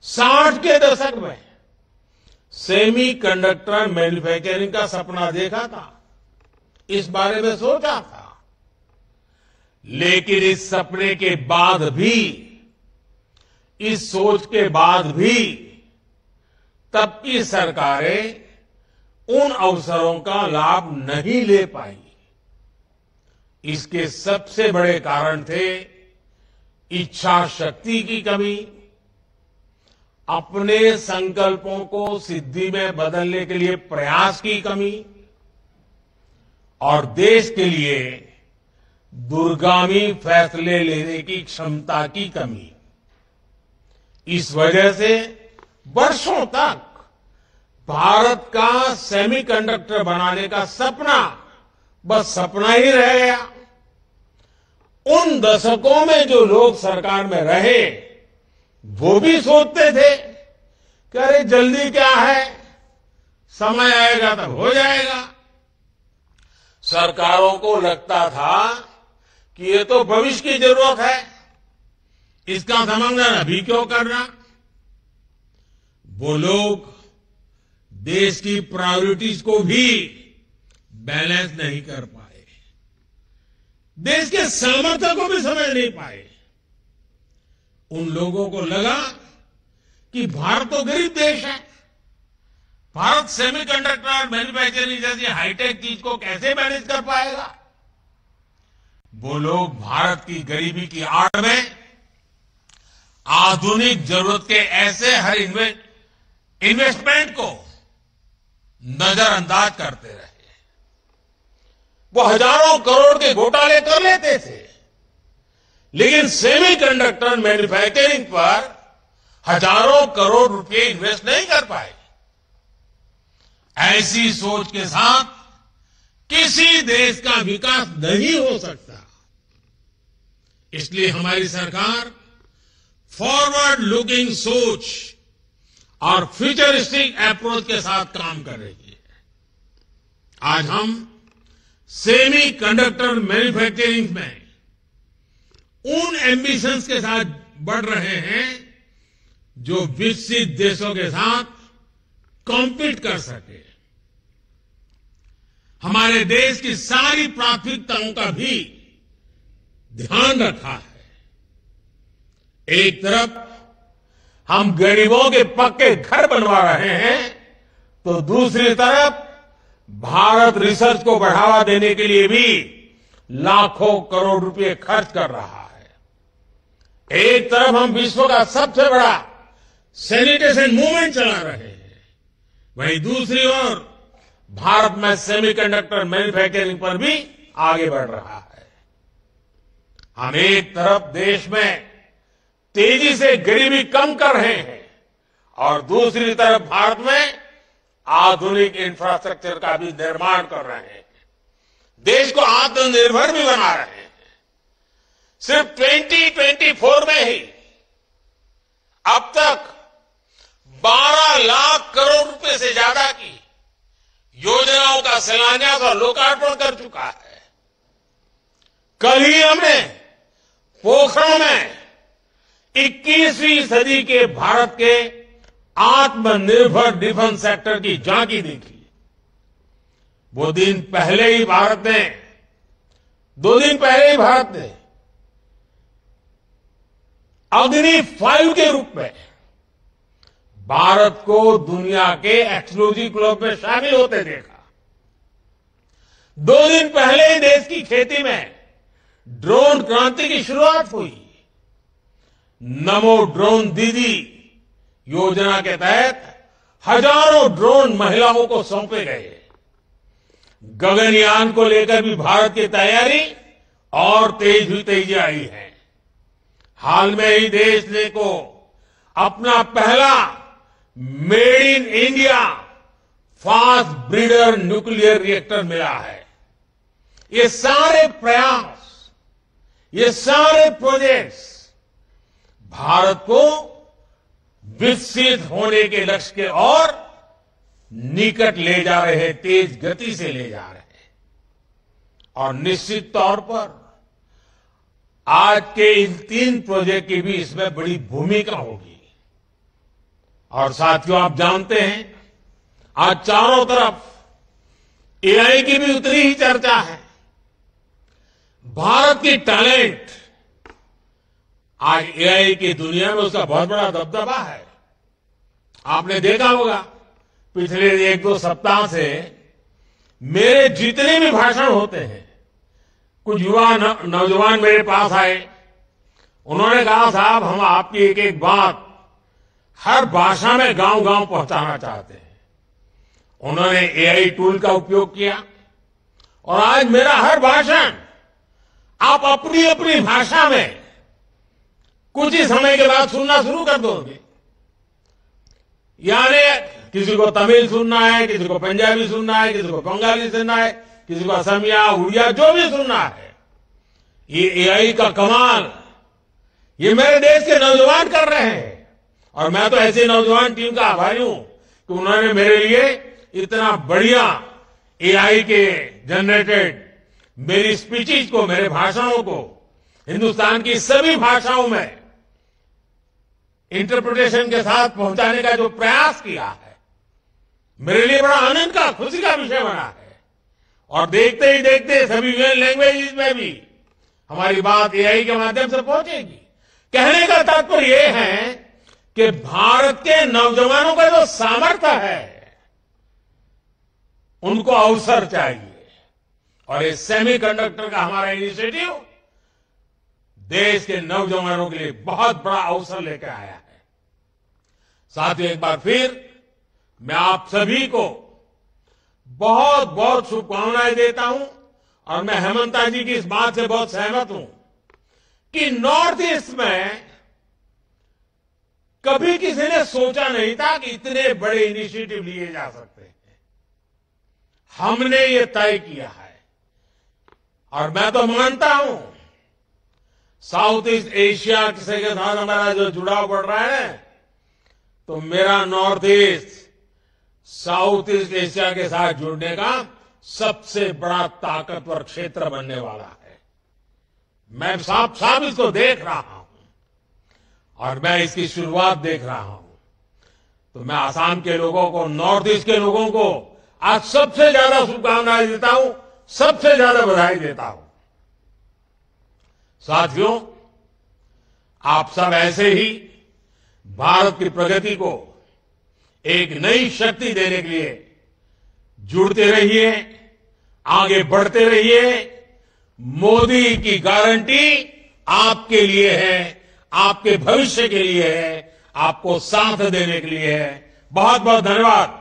60 के दशक में सेमीकंडक्टर मैन्युफैक्चरिंग का सपना देखा था, इस बारे में सोचा था। लेकिन इस सपने के बाद भी, इस सोच के बाद भी तब की सरकारें उन अवसरों का लाभ नहीं ले पाई। इसके सबसे बड़े कारण थे इच्छा शक्ति की कमी, अपने संकल्पों को सिद्धि में बदलने के लिए प्रयास की कमी और देश के लिए दूरगामी फैसले लेने की क्षमता की कमी। इस वजह से वर्षों तक भारत का सेमीकंडक्टर बनाने का सपना बस सपना ही रह गया। उन दशकों में जो लोग सरकार में रहे वो भी सोचते थे कि अरे जल्दी क्या है, समय आएगा तब हो जाएगा। सरकारों को लगता था कि ये तो भविष्य की जरूरत है, इसका समाधान अभी क्यों करना। वो लोग देश की प्रायोरिटीज को भी बैलेंस नहीं कर पाए, देश के सामर्थ्य को भी समझ नहीं पाए। उन लोगों को लगा कि भारत तो गरीब देश है, भारत सेमीकंडक्टर मैन्युफैक्चरिंग जैसी हाईटेक चीज को कैसे मैनेज कर पाएगा। वो लोग भारत की गरीबी की आड़ में आधुनिक जरूरत के ऐसे हर इन्वेस्टमेंट को नजरअंदाज करते रहे। वो हजारों करोड़ के घोटाले कर लेते थे, लेकिन सेमीकंडक्टर मैन्युफैक्चरिंग पर हजारों करोड़ रुपए इन्वेस्ट नहीं कर पाए। ऐसी सोच के साथ किसी देश का विकास नहीं हो सकता। इसलिए हमारी सरकार फॉरवर्ड लुकिंग सोच और फ्यूचरिस्टिक अप्रोच के साथ काम कर रही है। आज हम सेमीकंडक्टर मैन्युफैक्चरिंग में उन एम्बिशंस के साथ बढ़ रहे हैं जो विकसित देशों के साथ कॉम्पीट कर सके। हमारे देश की सारी प्राथमिकताओं का भी ध्यान रखा है। एक तरफ हम गरीबों के पक्के घर बनवा रहे हैं, तो दूसरी तरफ भारत रिसर्च को बढ़ावा देने के लिए भी लाखों करोड़ रुपए खर्च कर रहा है। एक तरफ हम विश्व का सबसे बड़ा सैनिटेशन मूवमेंट चला रहे हैं, वहीं दूसरी ओर भारत में सेमीकंडक्टर मैन्युफैक्चरिंग पर भी आगे बढ़ रहा है। हम एक तरफ देश में तेजी से गरीबी कम कर रहे हैं और दूसरी तरफ भारत में आधुनिक इंफ्रास्ट्रक्चर का भी निर्माण कर रहे हैं, देश को आत्मनिर्भर भी बना रहे हैं। सिर्फ 2024 में ही अब तक 12 लाख करोड़ रुपए से ज्यादा की योजनाओं का शिलान्यास और लोकार्पण कर चुका है। कल ही हमने पोखरण में 21वीं सदी के भारत के आत्मनिर्भर डिफेंस सेक्टर की झांकी देखी। वो दिन पहले ही भारत ने 2 दिन पहले ही भारत ने अग्नि 5 के रूप में भारत को दुनिया के एक्सक्लूसिव क्लब में शामिल होते देखा। 2 दिन पहले ही देश की खेती में ड्रोन क्रांति की शुरुआत हुई। नमो ड्रोन दीदी योजना के तहत हजारों ड्रोन महिलाओं को सौंपे गए। गगनयान को लेकर भी भारत की तैयारी और तेजी आई है। हाल में ही देश ने को अपना पहला made in India fast breeder nuclear reactor मिला है। ये सारे प्रयास, ये सारे प्रोजेक्ट्स भारत को विकसित होने के लक्ष्य के और निकट ले जा रहे हैं, तेज गति से ले जा रहे हैं। और निश्चित तौर पर आज के इन 3 प्रोजेक्ट की भी इसमें बड़ी भूमिका होगी। और साथियों, आप जानते हैं आज चारों तरफ एआई की भी उतनी ही चर्चा है। भारत की टैलेंट आज एआई की दुनिया में उसका बहुत बड़ा दबदबा है। आपने देखा होगा पिछले 1-2 सप्ताह से मेरे जितने भी भाषण होते हैं, कुछ युवा नौजवान मेरे पास आए। उन्होंने कहा, साहब हम आपकी एक एक बात हर भाषा में गांव-गांव पहुंचाना चाहते हैं। उन्होंने एआई टूल का उपयोग किया और आज मेरा हर भाषण आप अपनी अपनी भाषा में कुछ ही समय के बाद सुनना शुरू कर दोगे। यानी किसी को तमिल सुनना है, किसी को पंजाबी सुनना है, किसी को बंगाली सुनना है, किसी को असमिया, उड़िया, जो भी सुनना है, ये एआई का कमाल ये मेरे देश के नौजवान कर रहे हैं। और मैं तो ऐसे नौजवान टीम का आभारी हूं कि उन्होंने मेरे लिए इतना बढ़िया एआई के जनरेटेड मेरी स्पीचेस को, मेरे भाषणों को हिंदुस्तान की सभी भाषाओं में इंटरप्रिटेशन के साथ पहुंचाने का जो प्रयास किया है, मेरे लिए बड़ा आनंद का, खुशी का विषय बना है। और देखते ही देखते सभी लैंग्वेजेस में भी हमारी बात एआई के माध्यम से पहुंचेगी। कहने का तात्पर्य यह है कि भारत के नौजवानों का जो सामर्थ्य है, उनको अवसर चाहिए। और ये सेमीकंडक्टर का हमारा इनिशिएटिव देश के नौजवानों के लिए बहुत बड़ा अवसर लेकर आया है। साथियों, एक बार फिर मैं आप सभी को बहुत बहुत शुभकामनाएं देता हूं। और मैं हेमंता जी की इस बात से बहुत सहमत हूं कि नॉर्थ ईस्ट में कभी किसी ने सोचा नहीं था कि इतने बड़े इनिशिएटिव लिए जा सकते हैं। हमने ये तय किया है और मैं तो मानता हूं साउथ ईस्ट एशिया से के साथ हमारा जो जुड़ाव बढ़ रहा है, तो मेरा north east south east Asia के साथ जुड़ने का सबसे बड़ा ताकतवर क्षेत्र बनने वाला है। मैं साफ साफ इसको देख रहा हूं और मैं इसकी शुरुआत देख रहा हूं। तो मैं आसाम के लोगों को, नॉर्थ ईस्ट के लोगों को आज सबसे ज्यादा शुभकामनाएं देता हूं, सबसे ज्यादा बधाई देता हूं। साथियों, आप सब ऐसे ही भारत की प्रगति को एक नई शक्ति देने के लिए जुड़ते रहिए, आगे बढ़ते रहिए। मोदी की गारंटी आपके लिए है, आपके भविष्य के लिए है, आपको साथ देने के लिए है। बहुत बहुत धन्यवाद।